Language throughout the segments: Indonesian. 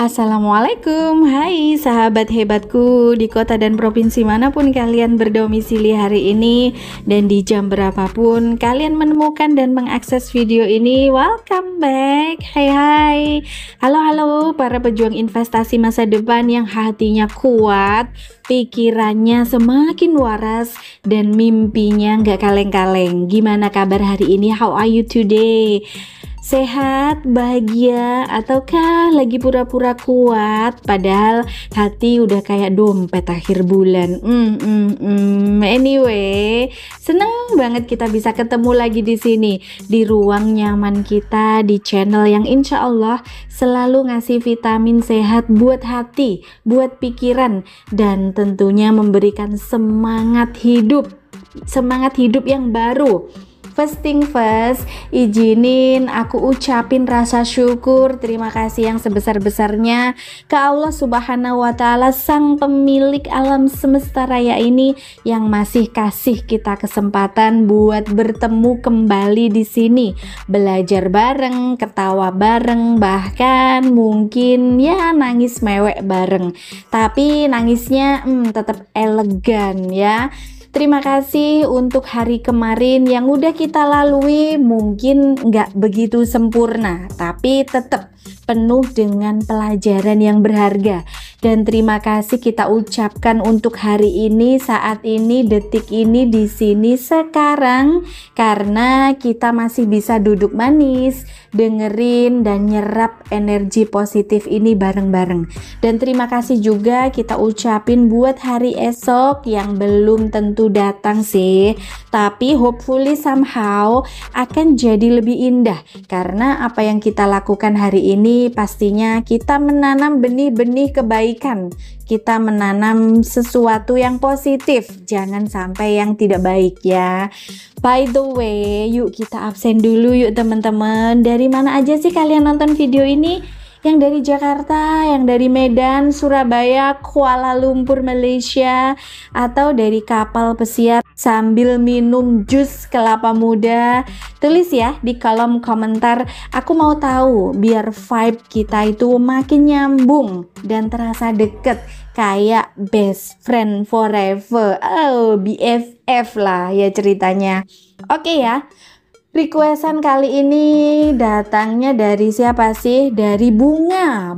Assalamualaikum, hai sahabat hebatku di kota dan provinsi manapun kalian berdomisili hari ini dan di jam berapapun kalian menemukan dan mengakses video ini. Welcome back, hai halo para pejuang investasi masa depan yang hatinya kuat, pikirannya semakin waras dan mimpinya nggak kaleng-kaleng. Gimana kabar hari ini? How are you today? Sehat, bahagia, ataukah lagi pura-pura kuat padahal hati udah kayak dompet akhir bulan? Anyway, seneng banget kita bisa ketemu lagi di sini di ruang nyaman kita, di channel yang insya Allah selalu ngasih vitamin sehat buat hati, buat pikiran, dan tentunya memberikan semangat hidup yang baru. First thing first, izinin aku ucapin rasa syukur, terima kasih yang sebesar-besarnya ke Allah Subhanahu wa Ta'ala, sang pemilik alam semesta raya ini, yang masih kasih kita kesempatan buat bertemu kembali di sini, belajar bareng, ketawa bareng, bahkan mungkin ya nangis mewek bareng, tapi nangisnya tetap elegan ya. Terima kasih untuk hari kemarin yang udah kita lalui, mungkin nggak begitu sempurna, tapi tetap penuh dengan pelajaran yang berharga. Dan terima kasih kita ucapkan untuk hari ini, saat ini, detik ini, di sini, sekarang, karena kita masih bisa duduk manis, dengerin dan nyerap energi positif ini bareng-bareng. Dan terima kasih juga kita ucapin buat hari esok yang belum tentu datang sih, tapi hopefully somehow akan jadi lebih indah, karena apa yang kita lakukan hari ini pastinya kita menanam benih-benih kebaikan, kita menanam sesuatu yang positif, jangan sampai yang tidak baik ya. By the way, yuk kita absen dulu yuk teman-teman. Dari mana aja sih kalian nonton video ini? Yang dari Jakarta, yang dari Medan, Surabaya, Kuala Lumpur, Malaysia, atau dari kapal pesiar sambil minum jus kelapa muda? Tulis ya di kolom komentar, aku mau tahu biar vibe kita itu makin nyambung dan terasa deket kayak best friend forever. Oh, BFF lah ya ceritanya. Oke ya. Requestan kali ini datangnya dari siapa sih? Dari Bunga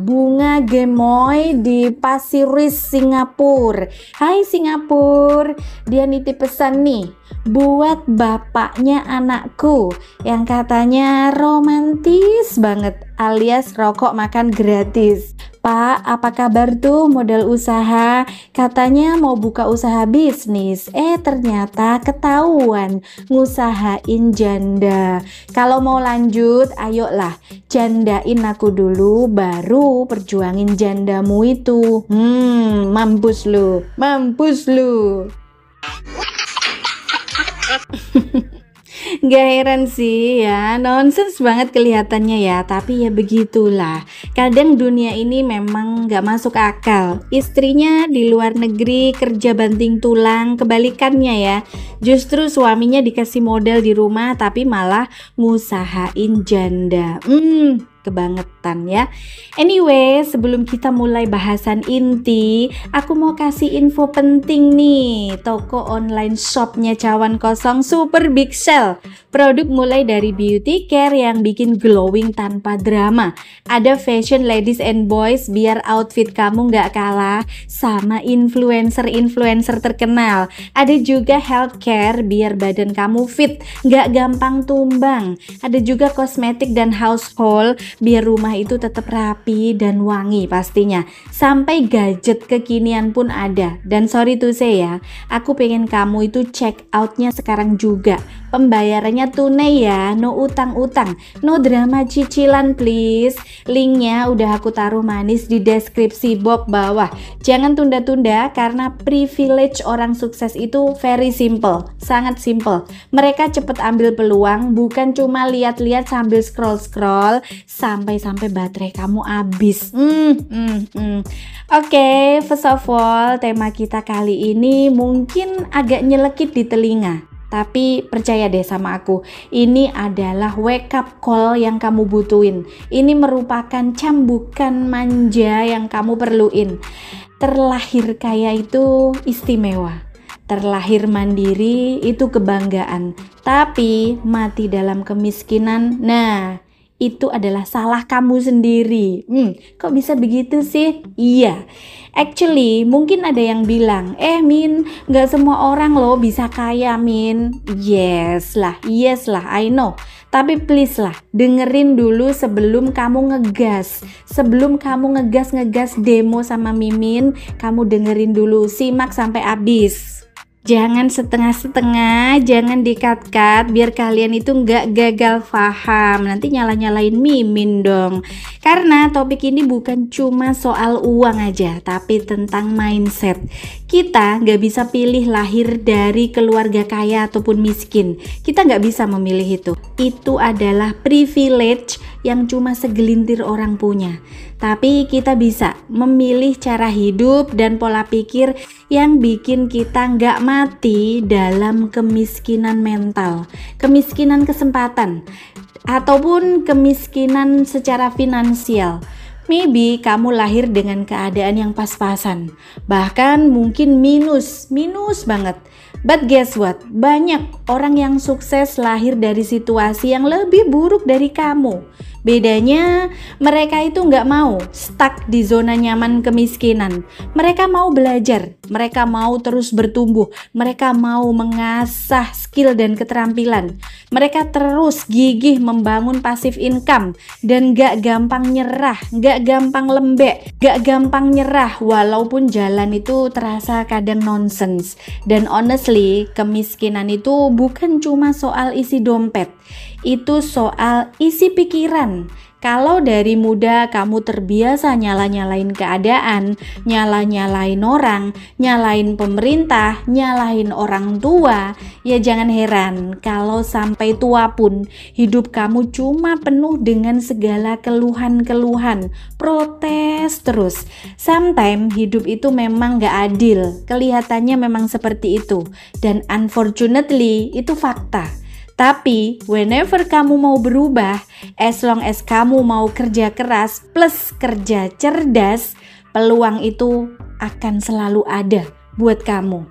Gemoy di Pasir Ris, Singapura. Hai Singapura, dia nitip pesan nih buat bapaknya anakku yang katanya romantis banget, alias rokok makan gratis. Pak, apa kabar tuh modal usaha? Katanya mau buka usaha bisnis, ternyata ketahuan ngusahain janda. Kalau mau lanjut, ayolah jandain aku dulu, baru perjuangin jandamu itu. Mampus lu. Gak heran sih ya, nonsens banget kelihatannya ya, tapi ya begitulah. Kadang dunia ini memang gak masuk akal. Istrinya di luar negeri kerja banting tulang, kebalikannya ya. Justru suaminya dikasih modal di rumah tapi malah ngusahain janda. Kebangetan ya. Anyway, sebelum kita mulai bahasan inti, aku mau kasih info penting nih. Toko online shopnya Cawan Kosong super big sale. Produk mulai dari beauty care yang bikin glowing tanpa drama. Ada fashion ladies and boys biar outfit kamu nggak kalah sama influencer terkenal. Ada juga healthcare biar badan kamu fit, nggak gampang tumbang. Ada juga kosmetik dan household biar rumah itu tetap rapi dan wangi pastinya. Sampai gadget kekinian pun ada. Dan sorry to say ya, aku pengen kamu itu check outnya sekarang juga. Pembayarannya tunai ya, no utang-utang, no drama cicilan please. Linknya udah aku taruh manis di deskripsi box bawah. Jangan tunda-tunda karena privilege orang sukses itu very simple, sangat simple. Mereka cepet ambil peluang, bukan cuma lihat-lihat sambil scroll-scroll sampai baterai kamu habis. Oke, first of all, tema kita kali ini mungkin agak nyelekit di telinga. Tapi percaya deh sama aku, ini adalah wake up call yang kamu butuhin. Ini merupakan cambukan manja yang kamu perluin. Terlahir kaya itu istimewa, terlahir mandiri itu kebanggaan, tapi mati dalam kemiskinan, nah itu adalah salah kamu sendiri. Kok bisa begitu sih? Iya, actually mungkin ada yang bilang, Min, gak semua orang loh bisa kaya, Min. Yes lah, I know. Tapi please lah, dengerin dulu sebelum kamu ngegas. Sebelum kamu ngegas demo sama Mimin, kamu dengerin dulu, simak sampai habis. Jangan setengah-setengah, jangan di-cut-cut biar kalian itu nggak gagal paham. Nanti nyala-nyalain Mimin dong. Karena topik ini bukan cuma soal uang aja, tapi tentang mindset. Kita nggak bisa pilih lahir dari keluarga kaya ataupun miskin. Kita nggak bisa memilih itu. Itu adalah privilege yang cuma segelintir orang punya. Tapi kita bisa memilih cara hidup dan pola pikir yang bikin kita nggak mati dalam kemiskinan mental, kemiskinan kesempatan, ataupun kemiskinan secara finansial. Maybe kamu lahir dengan keadaan yang pas-pasan, bahkan mungkin minus banget. But guess what? Banyak orang yang sukses lahir dari situasi yang lebih buruk dari kamu. Bedanya, mereka itu nggak mau stuck di zona nyaman kemiskinan. Mereka mau belajar, mereka mau terus bertumbuh, mereka mau mengasah skill dan keterampilan. Mereka terus gigih membangun passive income dan nggak gampang nyerah, nggak gampang lembek, nggak gampang nyerah walaupun jalan itu terasa kadang nonsense. Dan honestly, kemiskinan itu bukan cuma soal isi dompet. Itu soal isi pikiran. Kalau dari muda kamu terbiasa nyala-nyalain keadaan, nyala-nyalain orang, nyalain pemerintah, nyalain orang tua, ya jangan heran kalau sampai tua pun hidup kamu cuma penuh dengan segala keluhan-keluhan, protes terus. Sometimes hidup itu memang gak adil, kelihatannya memang seperti itu, dan unfortunately itu fakta. Tapi whenever kamu mau berubah, as long as kamu mau kerja keras plus kerja cerdas, peluang itu akan selalu ada buat kamu.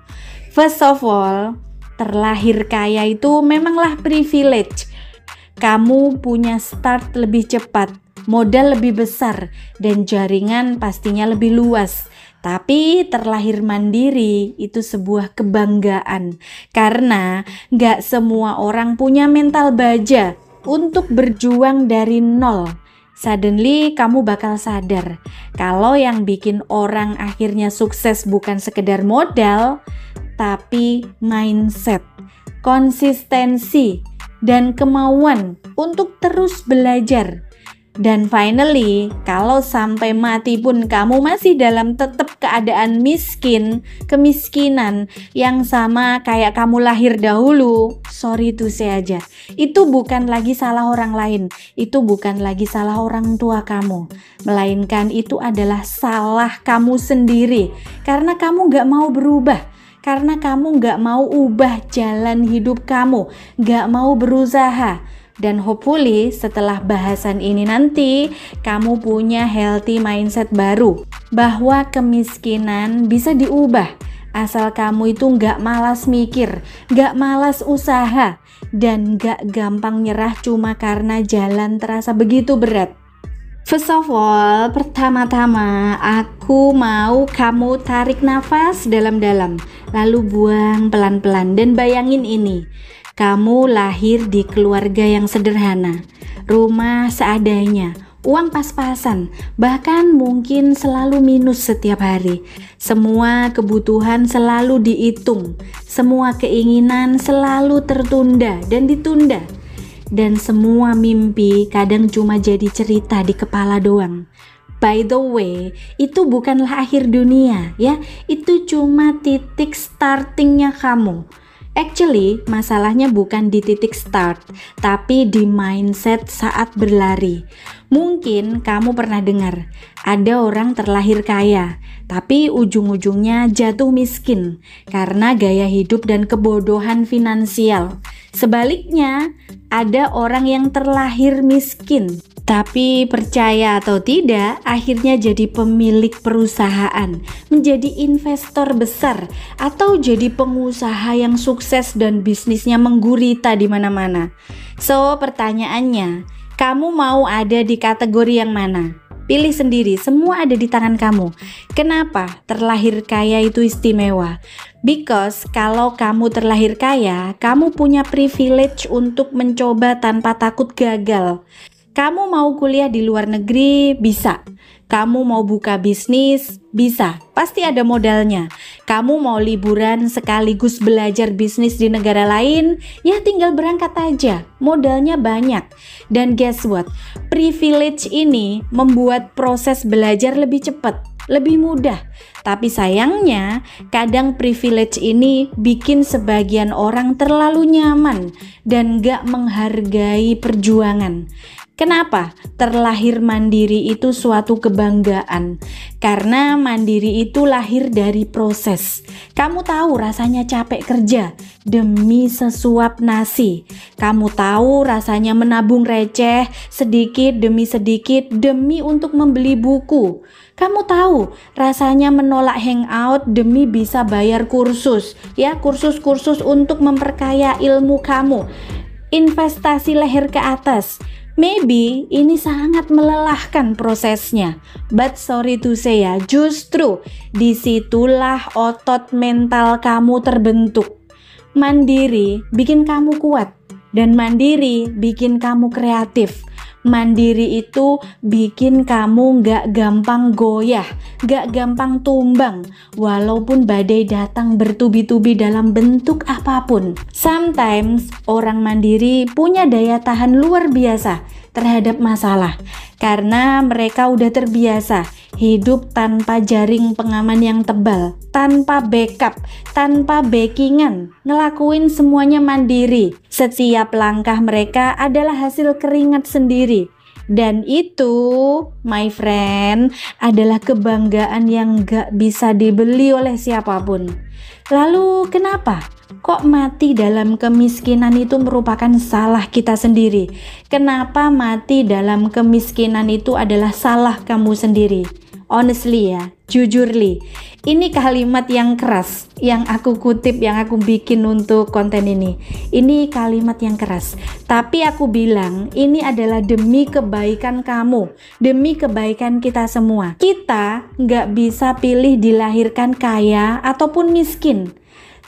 First of all, terlahir kaya itu memanglah privilege. Kamu punya start lebih cepat, modal lebih besar, dan jaringan pastinya lebih luas. Tapi terlahir mandiri itu sebuah kebanggaan, karena gak semua orang punya mental baja untuk berjuang dari nol. Suddenly kamu bakal sadar kalau yang bikin orang akhirnya sukses bukan sekedar modal, tapi mindset, konsistensi, dan kemauan untuk terus belajar. Dan finally, kalau sampai mati pun kamu masih dalam tetap keadaan miskin, kemiskinan yang sama kayak kamu lahir dahulu, sorry to say aja, itu bukan lagi salah orang lain, itu bukan lagi salah orang tua kamu, melainkan itu adalah salah kamu sendiri, karena kamu gak mau berubah. Karena kamu gak mau ubah jalan hidup kamu, gak mau berusaha. Dan hopefully setelah bahasan ini nanti kamu punya healthy mindset baru bahwa kemiskinan bisa diubah asal kamu itu gak malas mikir, gak malas usaha, dan gak gampang nyerah cuma karena jalan terasa begitu berat. First of all, pertama-tama aku mau kamu tarik nafas dalam-dalam, lalu buang pelan-pelan, dan bayangin ini. Kamu lahir di keluarga yang sederhana, rumah seadanya, uang pas-pasan, bahkan mungkin selalu minus setiap hari. Semua kebutuhan selalu dihitung, semua keinginan selalu tertunda dan ditunda. Dan semua mimpi kadang cuma jadi cerita di kepala doang. By the way, itu bukanlah akhir dunia ya, itu cuma titik startingnya kamu. Actually, masalahnya bukan di titik start, tapi di mindset saat berlari. Mungkin kamu pernah dengar, ada orang terlahir kaya, tapi ujung-ujungnya jatuh miskin karena gaya hidup dan kebodohan finansial. Sebaliknya, ada orang yang terlahir miskin, tapi percaya atau tidak, akhirnya jadi pemilik perusahaan, menjadi investor besar, atau jadi pengusaha yang sukses dan bisnisnya menggurita di mana-mana. So, pertanyaannya, kamu mau ada di kategori yang mana? Pilih sendiri, semua ada di tangan kamu. Kenapa terlahir kaya itu istimewa? Because kalau kamu terlahir kaya, kamu punya privilege untuk mencoba tanpa takut gagal. Kamu mau kuliah di luar negeri, bisa. Kamu mau buka bisnis, bisa. Pasti ada modalnya. Kamu mau liburan sekaligus belajar bisnis di negara lain, ya tinggal berangkat aja. Modalnya banyak. Dan guess what? Privilege ini membuat proses belajar lebih cepat, lebih mudah. Tapi sayangnya, kadang privilege ini bikin sebagian orang terlalu nyaman dan gak menghargai perjuangan. Kenapa? Terlahir mandiri itu suatu kebanggaan. Karena mandiri itu lahir dari proses. Kamu tahu rasanya capek kerja demi sesuap nasi. Kamu tahu rasanya menabung receh sedikit demi sedikit demi untuk membeli buku. Kamu tahu rasanya menolak hangout demi bisa bayar kursus. Ya, kursus-kursus untuk memperkaya ilmu kamu. Investasi leher ke atas. Maybe ini sangat melelahkan prosesnya, but sorry to say ya, justru disitulah otot mental kamu terbentuk. Mandiri bikin kamu kuat, dan mandiri bikin kamu kreatif. Mandiri itu bikin kamu gak gampang goyah, gak gampang tumbang, walaupun badai datang bertubi-tubi dalam bentuk apapun. Sometimes orang mandiri punya daya tahan luar biasa terhadap masalah, karena mereka udah terbiasa hidup tanpa jaring pengaman yang tebal, tanpa backup, tanpa backingan, ngelakuin semuanya mandiri. Setiap langkah mereka adalah hasil keringat sendiri. Dan itu, my friend, adalah kebanggaan yang gak bisa dibeli oleh siapapun. Lalu kenapa? Kok mati dalam kemiskinan itu merupakan salah kita sendiri? Kenapa mati dalam kemiskinan itu adalah salah kamu sendiri? Honestly ya, jujurly, ini kalimat yang keras yang aku kutip, yang aku bikin untuk konten ini. Ini kalimat yang keras, tapi aku bilang ini adalah demi kebaikan kamu, demi kebaikan kita semua. Kita nggak bisa pilih dilahirkan kaya ataupun miskin,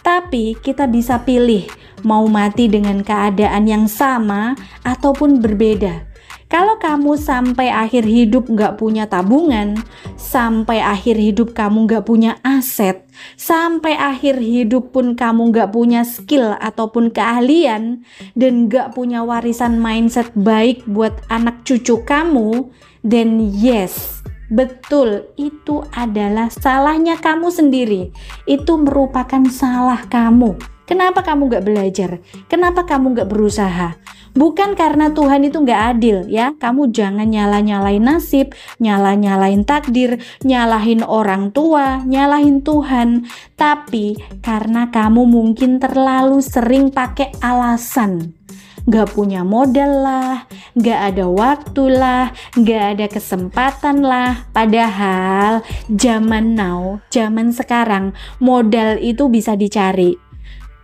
tapi kita bisa pilih mau mati dengan keadaan yang sama ataupun berbeda. Kalau kamu sampai akhir hidup gak punya tabungan, sampai akhir hidup kamu gak punya aset, sampai akhir hidup pun kamu gak punya skill ataupun keahlian, dan gak punya warisan mindset baik buat anak cucu kamu, then yes, betul, itu adalah salahnya kamu sendiri. Itu merupakan salah kamu. Kenapa kamu gak belajar? Kenapa kamu gak berusaha? Bukan karena Tuhan itu gak adil ya. Kamu jangan nyala-nyalain nasib, nyala-nyalain takdir, nyalahin orang tua, nyalahin Tuhan. Tapi karena kamu mungkin terlalu sering pakai alasan. Gak punya modal lah, gak ada waktu lah, gak ada kesempatan lah. Padahal zaman now, zaman sekarang, modal itu bisa dicari,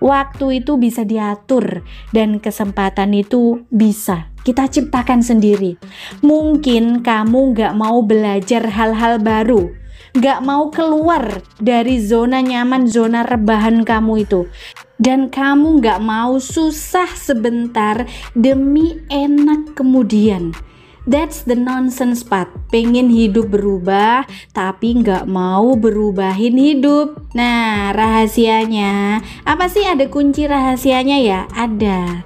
waktu itu bisa diatur, dan kesempatan itu bisa kita ciptakan sendiri. Mungkin kamu gak mau belajar hal-hal baru, gak mau keluar dari zona nyaman, zona rebahan kamu itu, dan kamu gak mau susah sebentar demi enak kemudian. That's the nonsense part. Pengen hidup berubah tapi nggak mau berubahin hidup. Nah, rahasianya apa sih? Ada kunci rahasianya ya? Ada.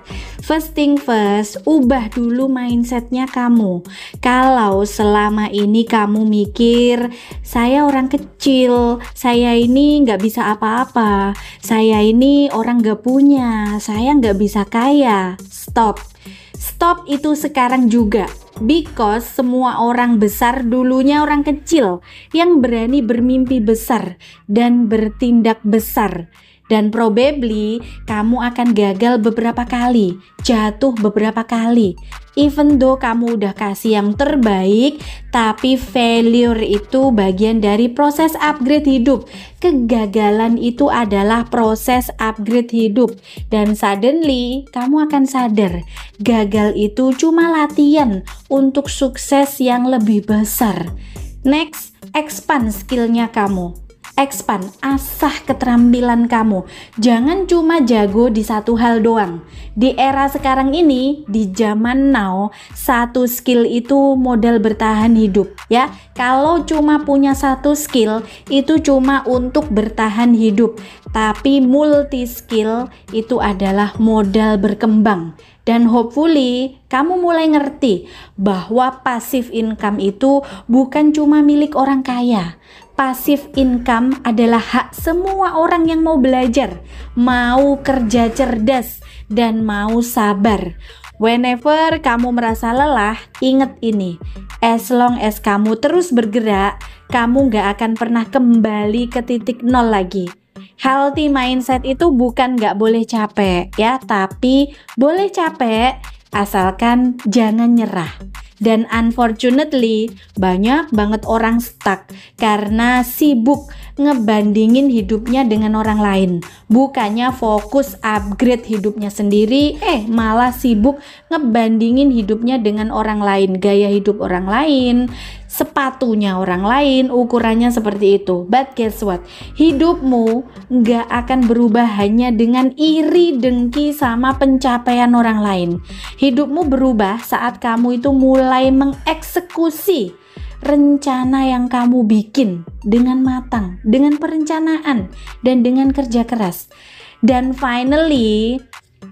First thing first, ubah dulu mindsetnya kamu. Kalau selama ini kamu mikir, saya orang kecil, saya ini nggak bisa apa-apa, saya ini orang nggak punya, saya nggak bisa kaya. Stop itu sekarang juga. Because semua orang besar dulunya orang kecil yang berani bermimpi besar dan bertindak besar. Dan probably kamu akan gagal beberapa kali, jatuh beberapa kali. Even though kamu udah kasih yang terbaik, tapi failure itu bagian dari proses upgrade hidup. Kegagalan itu adalah proses upgrade hidup. Dan suddenly kamu akan sadar, gagal itu cuma latihan untuk sukses yang lebih besar. Next, expand skillnya kamu. Expand, asah keterampilan kamu. Jangan cuma jago di satu hal doang. Di era sekarang ini, di zaman now, satu skill itu modal bertahan hidup, ya. Kalau cuma punya satu skill, itu cuma untuk bertahan hidup. Tapi multi skill itu adalah modal berkembang. Dan hopefully kamu mulai ngerti bahwa passive income itu bukan cuma milik orang kaya. Passive income adalah hak semua orang yang mau belajar, mau kerja cerdas, dan mau sabar. Whenever kamu merasa lelah, ingat ini, as long as kamu terus bergerak, kamu gak akan pernah kembali ke titik nol lagi. Healthy mindset itu bukan gak boleh capek ya, tapi boleh capek asalkan jangan nyerah. Dan unfortunately banyak banget orang stuck karena sibuk ngebandingin hidupnya dengan orang lain. Bukannya fokus upgrade hidupnya sendiri, malah sibuk ngebandingin hidupnya dengan orang lain, gaya hidup orang lain, sepatunya orang lain, ukurannya seperti itu. But guess what? Hidupmu gak akan berubah hanya dengan iri dengki sama pencapaian orang lain. Hidupmu berubah saat kamu itu mulai mengeksekusi rencana yang kamu bikin dengan matang, dengan perencanaan, dan dengan kerja keras. Dan finally,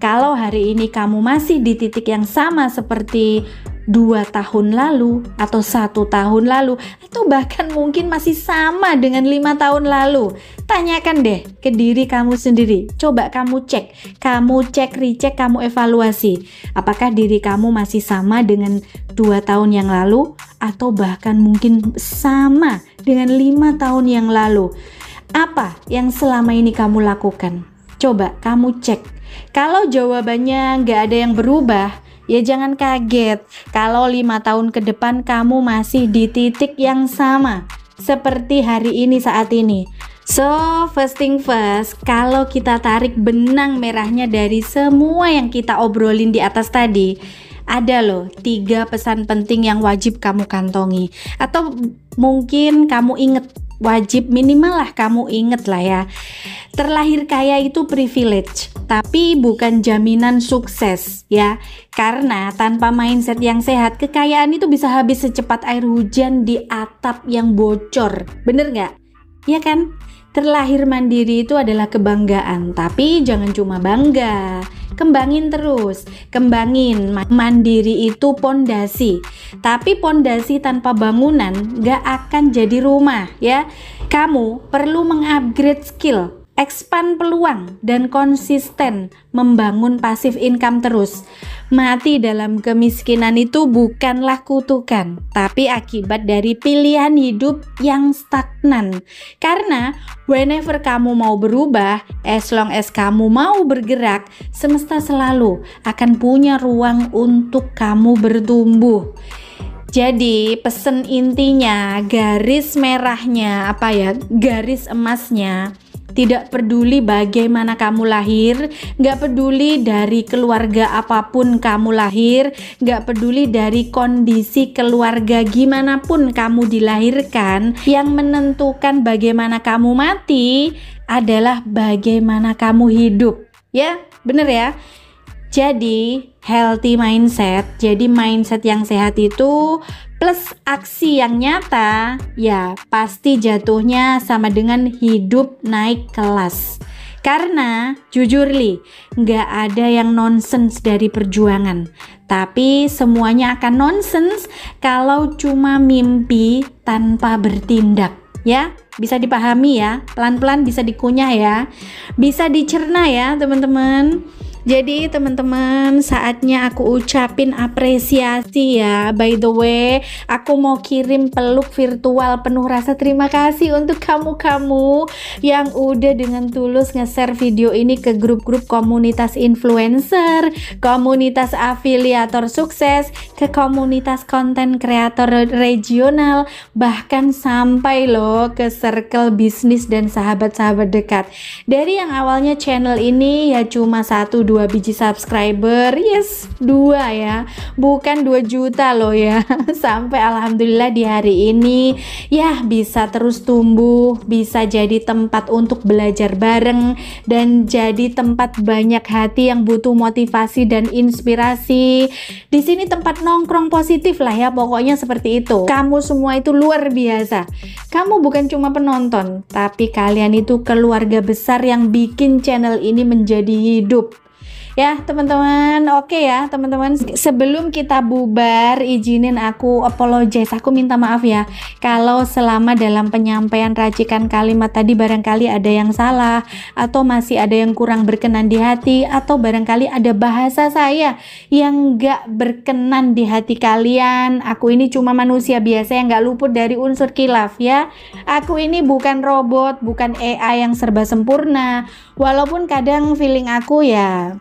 kalau hari ini kamu masih di titik yang sama seperti 2 tahun lalu atau 1 tahun lalu, atau bahkan mungkin masih sama dengan 5 tahun lalu, tanyakan deh ke diri kamu sendiri. Coba kamu cek, recheck, kamu evaluasi. Apakah diri kamu masih sama dengan 2 tahun yang lalu atau bahkan mungkin sama dengan 5 tahun yang lalu? Apa yang selama ini kamu lakukan? Coba kamu cek. Kalau jawabannya nggak ada yang berubah, ya jangan kaget kalau 5 tahun ke depan kamu masih di titik yang sama seperti hari ini saat ini. So, first thing first, kalau kita tarik benang merahnya dari semua yang kita obrolin di atas tadi, ada loh 3 pesan penting yang wajib kamu kantongi. Atau mungkin kamu inget, wajib minimal lah kamu inget lah ya. Terlahir kaya itu privilege, tapi bukan jaminan sukses ya. Karena tanpa mindset yang sehat, kekayaan itu bisa habis secepat air hujan di atap yang bocor. Bener nggak? Ya kan? Terlahir mandiri itu adalah kebanggaan, tapi jangan cuma bangga, kembangin terus, kembangin. Mandiri itu pondasi, tapi pondasi tanpa bangunan gak akan jadi rumah ya. Kamu perlu mengupgrade skill, expand peluang, dan konsisten membangun passive income terus. Mati dalam kemiskinan itu bukanlah kutukan, tapi akibat dari pilihan hidup yang stagnan. Karena whenever kamu mau berubah, as long as kamu mau bergerak, semesta selalu akan punya ruang untuk kamu bertumbuh. Jadi pesen intinya, garis merahnya garis emasnya, tidak peduli bagaimana kamu lahir, gak peduli dari keluarga apapun kamu lahir, gak peduli dari kondisi keluarga gimana pun kamu dilahirkan, yang menentukan bagaimana kamu mati adalah bagaimana kamu hidup. Ya, bener ya? Jadi healthy mindset, jadi mindset yang sehat itu plus aksi yang nyata, ya pasti jatuhnya sama dengan hidup naik kelas. Karena jujur Li, nggak ada yang nonsens dari perjuangan. Tapi semuanya akan nonsens kalau cuma mimpi tanpa bertindak. Ya, bisa dipahami ya, pelan-pelan bisa dikunyah ya, bisa dicerna ya teman-teman. Jadi teman-teman, saatnya aku ucapin apresiasi ya. By the way, aku mau kirim peluk virtual penuh rasa terima kasih untuk kamu-kamu yang udah dengan tulus nge-share video ini ke grup-grup komunitas influencer, komunitas afiliator sukses, ke komunitas konten kreator regional, bahkan sampai loh ke circle bisnis dan sahabat-sahabat dekat. Dari yang awalnya channel ini ya cuma 1-2 biji subscriber, yes 2 ya, bukan 2 juta loh ya, sampai alhamdulillah di hari ini ya bisa terus tumbuh, bisa jadi tempat untuk belajar bareng dan jadi tempat banyak hati yang butuh motivasi dan inspirasi. Di sini tempat nongkrong positif lah ya, pokoknya seperti itu. Kamu semua itu luar biasa. Kamu bukan cuma penonton, tapi kalian itu keluarga besar yang bikin channel ini menjadi hidup. Ya teman-teman, oke ya teman-teman, sebelum kita bubar izinin aku apologize, aku minta maaf ya kalau selama dalam penyampaian racikan kalimat tadi barangkali ada yang salah, atau masih ada yang kurang berkenan di hati, atau barangkali ada bahasa saya yang gak berkenan di hati kalian. Aku ini cuma manusia biasa yang gak luput dari unsur khilaf ya. Aku ini bukan robot, bukan AI yang serba sempurna, walaupun kadang feeling aku ya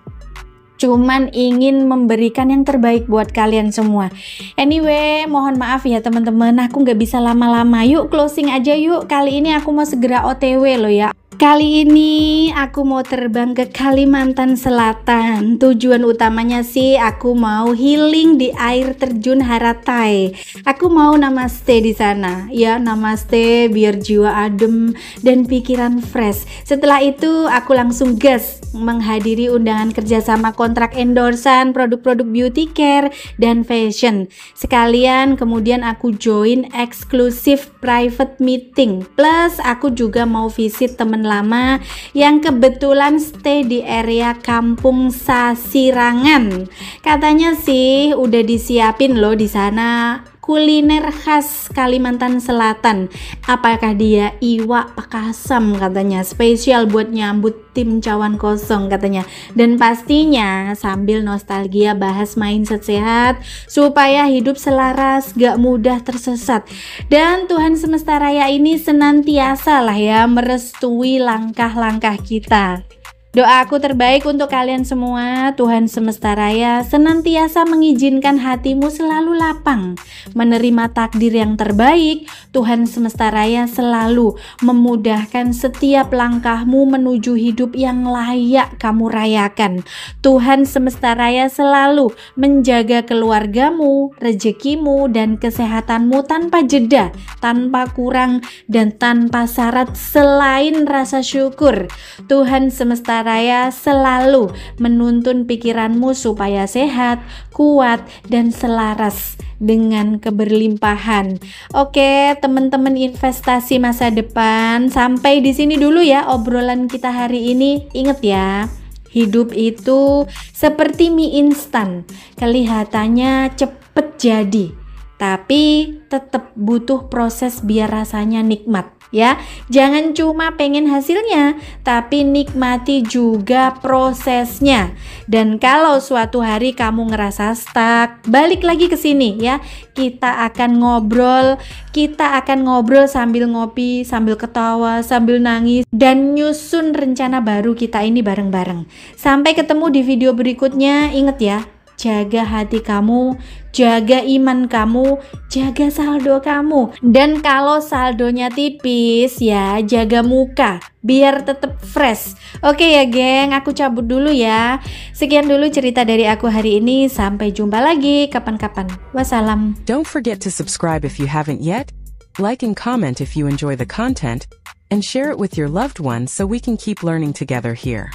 cuman ingin memberikan yang terbaik buat kalian semua. Anyway, mohon maaf ya teman-teman, aku nggak bisa lama-lama. Yuk closing aja yuk. Kali ini aku mau segera OTW loh ya. Kali ini aku mau terbang ke Kalimantan Selatan. Tujuan utamanya sih aku mau healing di air terjun Haratai. Aku mau namaste di sana. Ya, namaste biar jiwa adem dan pikiran fresh. Setelah itu aku langsung gas menghadiri undangan kerjasama kontrak endorsan produk-produk beauty care dan fashion. Sekalian kemudian aku join eksklusif private meeting. Plus aku juga mau visit temen lama yang kebetulan stay di area Kampung Sasirangan. Katanya sih udah disiapin loh di sana kuliner khas Kalimantan Selatan. Apakah dia iwak pakasam katanya, spesial buat nyambut tim cawan kosong katanya. Dan pastinya sambil nostalgia bahas mindset sehat supaya hidup selaras, gak mudah tersesat. Dan Tuhan semesta raya ini senantiasa lah ya merestui langkah-langkah kita. Doaku terbaik untuk kalian semua, Tuhan semesta raya senantiasa mengizinkan hatimu selalu lapang, menerima takdir yang terbaik. Tuhan semesta raya selalu memudahkan setiap langkahmu menuju hidup yang layak kamu rayakan. Tuhan semesta raya selalu menjaga keluargamu, rezekimu, dan kesehatanmu tanpa jeda, tanpa kurang, dan tanpa syarat selain rasa syukur. Tuhan semesta raya selalu menuntun pikiranmu supaya sehat, kuat, dan selaras dengan keberlimpahan. Oke, teman-teman investasi masa depan, sampai di sini dulu ya obrolan kita hari ini. Ingat ya, hidup itu seperti mie instan, kelihatannya cepet jadi, tapi tetap butuh proses biar rasanya nikmat. Ya, jangan cuma pengen hasilnya, tapi nikmati juga prosesnya. Dan kalau suatu hari kamu ngerasa stuck, balik lagi ke sini ya. Kita akan ngobrol sambil ngopi, sambil ketawa, sambil nangis, dan nyusun rencana baru kita ini bareng-bareng. Sampai ketemu di video berikutnya. Ingat ya, jaga hati kamu, jaga iman kamu, jaga saldo kamu. Dan kalau saldonya tipis ya, jaga muka biar tetap fresh. Oke ya geng, aku cabut dulu ya. Sekian dulu cerita dari aku hari ini. Sampai jumpa lagi kapan-kapan. Wassalam. Don't forget to subscribe if you haven't yet, like and comment if you enjoy the content, and share it with your loved ones so we can keep learning together here.